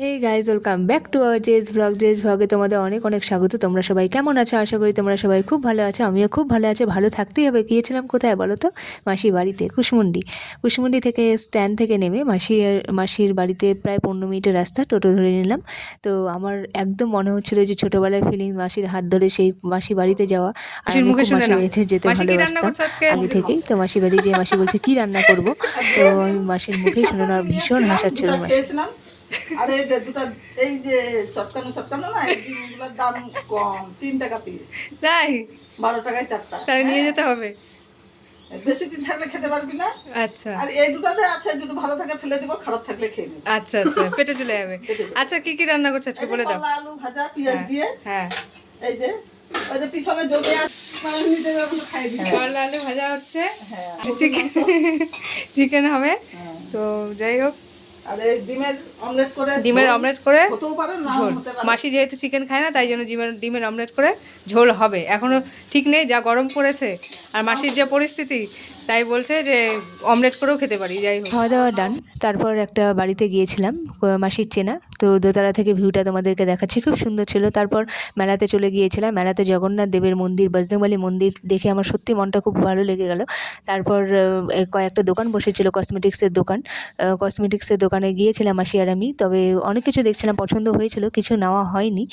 Hey guys, welcome back to our জেস ভ্লগে তোমাদের অনেক অনেক স্বাগত। তোমরা সবাই কেমন আছো? আশা করি তোমরা সবাই খুব ভালো আছো। আমিও খুব ভালো আছি, ভালো থাকতেই হবে। গিয়েছিলাম কোথায় বলো তো? মাসির বাড়িতে, কুশমুন্ডি থেকে স্ট্যান্ড থেকে নেমে মাসির বাড়িতে প্রায় 15 মিনিটের রাস্তা, টোটো ধরে নিলাম। তো আমার একদম মনে হচ্ছিলো যে ছোটোবেলার ফিলিং, মাসির হাত ধরে সেই মাসি বাড়িতে যাওয়া। আর আমি খুব মাসি বাড়িতে যেতে ভালোবাসতাম আগে থেকেই। তো মাসি বাড়ি যেয়ে মাসি বলছে কী রান্না করবো, তো আমি মাসির মুখেই শুনে না, ভীষণ হাসাচ্ছিল মাসি। আরে দুটা এই যে চটকানো না, এইগুলোর দাম কম, 3 টাকা পিস। তাই 12 টাকায় 4টা। তাহলে নিয়ে যেতে হবে। বেশি দিন থাকলে খেতে পারবি না। আচ্ছা আর এই দুটাতে আছে, যদি ভালো থাকে ফেলে দিব, খারাপ থাকলে খেয়ে নিবি। আচ্ছা আচ্ছা পেটে চলে যাবে। আচ্ছা কি কি রান্না করছো আজকে বলে দাও। কলা আলু ভাজা, পেঁয়াজ দিয়ে। হ্যাঁ এই যে ওই যে পিছনে জমে আছে, মানে নিজের মতো খাই দিই। করলা আলু ভাজা হচ্ছে, হ্যাঁ, চিকেন হবে। তো যাই হোক, আর এই ডিমের অমলেট করে হতেও পারে, না ঝোল। হতে পারে। মাসি যেহেতু চিকেন খায় না, তাই জন্য ডিমের অমলেট করে ঝোল হবে। এখনো ঠিক নেই, যা গরম পড়েছে আর মাসির যা পরিস্থিতি, তাই বলছে যে অমলেট করেও খেতে পারি। যাই হোক, খাওয়া দাওয়া ডান। তারপর একটা বাড়িতে গিয়েছিলাম, মাসির চেনা। তো দোতলা থেকে ভিউটা তোমাদেরকে দেখাচ্ছি, খুব সুন্দর ছিল। তারপর মেলাতে চলে গিয়েছিলাম। মেলাতে জগন্নাথ দেবের মন্দির, বজরংবলী মন্দির দেখে আমার সত্যি মনটা খুব ভালো লেগে গেল। তারপর কয়েকটা দোকান বসেছিল, কসমেটিক্সের দোকানে গিয়েছিলাম মাসি আর আমি। তবে অনেক কিছু দেখছিলাম, পছন্দ হয়েছিল, কিছু নেওয়া হয়নি।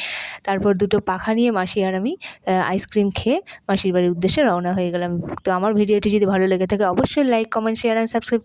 তারপর দুটো পাখা নিয়ে মাসি আর আমি আইসক্রিম খেয়ে মাসির বাড়ির উদ্দেশ্যে রওনা হয়ে গেলাম। তো আমার ভিডিওটি যদি ভালো লেগে থাকে অবশ্যই like, comment, share and subscribe করতে